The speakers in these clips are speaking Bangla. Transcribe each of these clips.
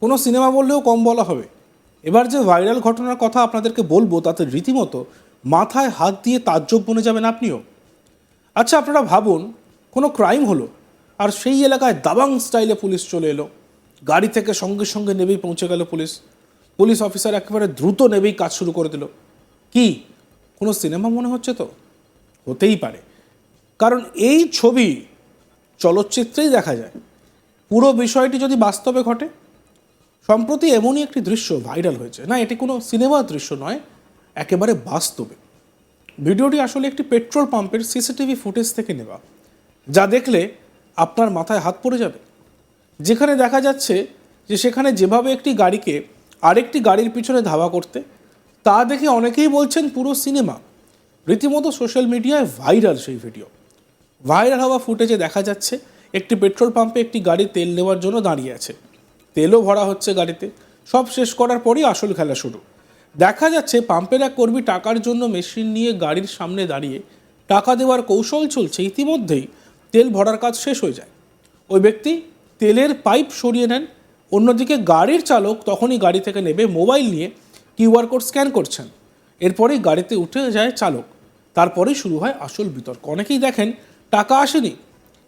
কোনো সিনেমা বললেও কম বলা হবে। এবার যে ভাইরাল ঘটনার কথা আপনাদেরকে বলবো তাতে রীতিমতো মাথায় হাত দিয়ে তাজ্জব বনে যাবেন আপনিও। আচ্ছা, আপনারা ভাবুন কোনো ক্রাইম হলো আর সেই এলাকায় দাবাং স্টাইলে পুলিশ চলে এলো, গাড়ি থেকে সঙ্গে সঙ্গে নেবেই পৌঁছে গেল পুলিশ অফিসার একেবারে দ্রুত নেবেই কাজ শুরু করে দিল। কি কোনো সিনেমা মনে হচ্ছে? তো হতেই পারে, কারণ এই ছবি চলচ্চিত্রেই দেখা যায়। পুরো বিষয়টি যদি বাস্তবে ঘটে, সম্প্রতি এমনই একটি দৃশ্য ভাইরাল হয়েছে। না, এটি কোনো সিনেমার দৃশ্য নয়, একেবারে বাস্তবে। ভিডিওটি আসলে একটি পেট্রোল পাম্পের সিসিটিভি ফুটেজ থেকে নেওয়া, যা দেখলে আপনার মাথায় হাত পড়ে যাবে। যেখানে দেখা যাচ্ছে যে সেখানে যেভাবে একটি গাড়িকে আরেকটি গাড়ির পিছনে ধাওয়া করতে, তা দেখে অনেকেই বলছেন পুরো সিনেমা। রীতিমতো সোশ্যাল মিডিয়ায় ভাইরাল সেই ভিডিও। ভাইরাল হওয়া ফুটেজে দেখা যাচ্ছে একটি পেট্রোল পাম্পে একটি গাড়ি তেল নেওয়ার জন্য দাঁড়িয়ে আছে। তেলও ভরা হচ্ছে গাড়িতে। সব শেষ করার পরই আসল খেলা শুরু। দেখা যাচ্ছে পাম্পের এক কর্মী টাকার জন্য মেশিন নিয়ে গাড়ির সামনে দাঁড়িয়ে টাকা দেওয়ার কৌশল চলছে। ইতিমধ্যেই তেল ভরার কাজ শেষ হয়ে যায়। ওই ব্যক্তি তেলের পাইপ সরিয়ে নেন। অন্যদিকে গাড়ির চালক তখনই গাড়ি থেকে নেবে মোবাইল নিয়ে কিউআর কোড স্ক্যান করছেন। এরপরেই গাড়িতে উঠে যায় চালক। তারপরেই শুরু হয় আসল বিতর্ক। অনেকেই দেখেন টাকা আসেনি,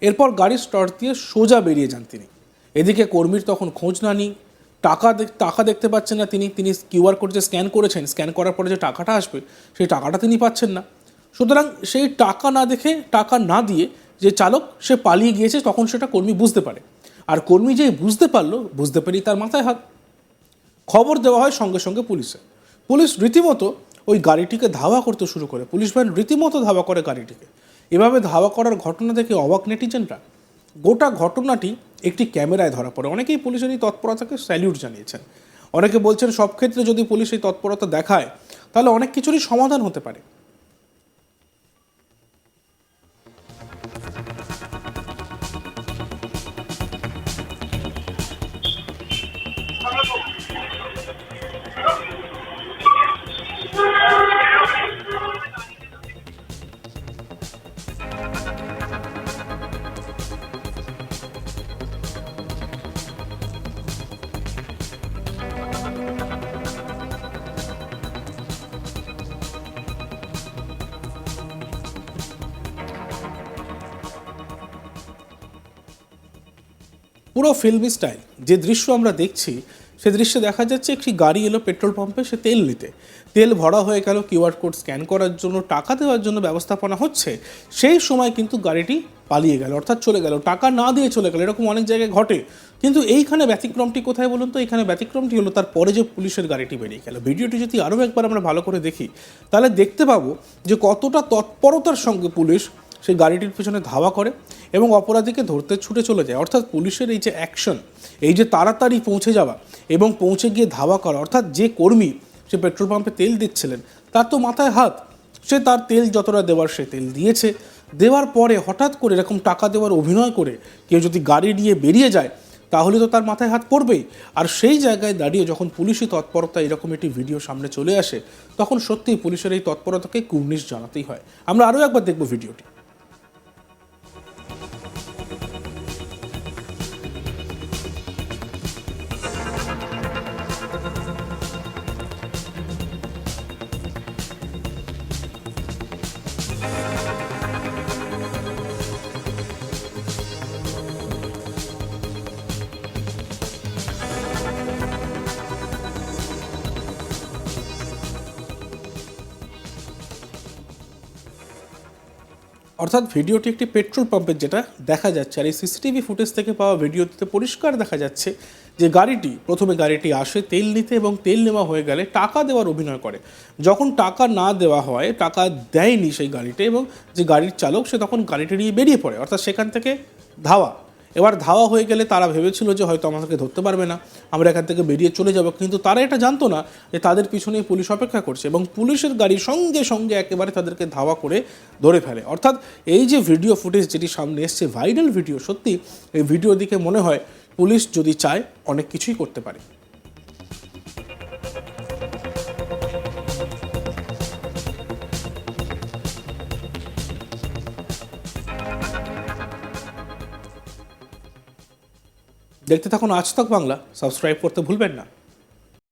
এরপর গাড়ির স্টল দিয়ে সোজা বেরিয়ে যান তিনি। এদিকে কর্মীর তখন খোঁজ না নিই, টাকা দেখতে পাচ্ছেন না তিনি কিউআর কোড যে স্ক্যান করেছেন, স্ক্যান করার পরে যে টাকাটা আসবে সেই টাকাটা তিনি পাচ্ছেন না। সুতরাং সেই টাকা না দেখে, টাকা না দিয়ে যে চালক সে পালিয়ে গিয়েছে, তখন সেটা কর্মী বুঝতে পারে। আর কর্মী যেই বুঝতে পারলো, বুঝতে পেরেই তার মাথায় হাত। খবর দেওয়া হয় সঙ্গে সঙ্গে পুলিশে। পুলিশ রীতিমতো ওই গাড়িটিকে ধাওয়া করতে শুরু করে। পুলিশ ভ্যান রীতিমতো ধাওয়া করে গাড়িটিকে। এভাবে ধাওয়া করার ঘটনা দেখে অবাক নেটিজেনরা। গোটা ঘটনাটি একটি ক্যামেরায় ধরা পড়ে। অনেকেই পুলিশের এই তৎপরতাকে স্যালিউট জানিয়েছেন। অনেকে বলছেন সব ক্ষেত্রে যদি পুলিশ এই তৎপরতা দেখায় তাহলে অনেক কিছুরই সমাধান হতে পারে। পুরো ফিল্মি স্টাইল যে দৃশ্য আমরা দেখছি, সে দৃশ্যে দেখা যাচ্ছে একটি গাড়ি এলো পেট্রোল পাম্পে সে তেল নিতে। তেল ভরা হয়ে গেল, কিউআর কোড স্ক্যান করার জন্য, টাকা দেওয়ার জন্য ব্যবস্থাপনা হচ্ছে। সেই সময় কিন্তু গাড়িটি পালিয়ে গেল, অর্থাৎ চলে গেল, টাকা না দিয়ে চলে গেল। এরকম অনেক জায়গায় ঘটে। কিন্তু এইখানে ব্যতিক্রমটি কোথায় বলুন তো? এখানে ব্যতিক্রমটি হলো তারপরে যে পুলিশের গাড়িটি বেরিয়ে গেল। ভিডিওটি যদি আরও একবার আমরা ভালো করে দেখি তাহলে দেখতে পাবো যে কতটা তৎপরতার সঙ্গে পুলিশ সেই গাড়িটির পিছনে ধাওয়া করে এবং অপরাধীকে ধরতে ছুটে চলে যায়। অর্থাৎ পুলিশের এই যে অ্যাকশন, এই যে তাড়াতাড়ি পৌঁছে যাওয়া এবং পৌঁছে গিয়ে ধাওয়া করা, অর্থাৎ যে কর্মী সে পেট্রোল পাম্পে তেল দিচ্ছিলেন তার তো মাথায় হাত। সে তার তেল যতটা দেওয়ার সে তেল দিয়েছে। দেওয়ার পরে হঠাৎ করে এরকম টাকা দেওয়ার অভিনয় করে কেউ যদি গাড়ি নিয়ে বেরিয়ে যায় তাহলে তো তার মাথায় হাত পড়বেই। আর সেই জায়গায় দাঁড়িয়ে যখন পুলিশি তৎপরতা এরকম একটি ভিডিও সামনে চলে আসে, তখন সত্যিই পুলিশের এই তৎপরতাকে কুর্নিশ জানাতেই হয়। আমরা আরও একবার দেখব ভিডিওটি। অর্থাৎ ভিডিওটি একটি পেট্রোল পাম্পের যেটা দেখা যাচ্ছে। আর এই সিসিটিভি ফুটেজ থেকে পাওয়া ভিডিওটিতে পরিষ্কার দেখা যাচ্ছে যে প্রথমে গাড়িটি আসে তেল নিতে এবং তেল নেওয়া হয়ে গেলে টাকা দেওয়ার অভিনয় করে। যখন টাকা না দেওয়া হয়, টাকা দেয়নি সেই গাড়িতে, এবং যে গাড়ির চালক সে তখন গাড়িটি নিয়ে বেরিয়ে পড়ে। অর্থাৎ সেখান থেকে ধাওয়া। এবার ধাওয়া হয়ে গেলে তারা ভেবেছিল যে হয়তো আমাদেরকে ধরতে পারবে না, আমরা এখান থেকে বেরিয়ে চলে যাব। কিন্তু তারা এটা জানতো না যে তাদের পিছনে পুলিশ অপেক্ষা করছে এবং পুলিশের গাড়ি সঙ্গে সঙ্গে একেবারে তাদেরকে ধাওয়া করে ধরে ফেলে। অর্থাৎ এই যে ভিডিও ফুটেজ যেটি সামনে এসছে, ভাইরাল ভিডিও, সত্যি এই ভিডিও দিকে মনে হয় পুলিশ যদি চায় অনেক কিছুই করতে পারে। দেখতে থাকুন আজ তক বাংলা, সাবস্ক্রাইব করতে ভুলবেন না।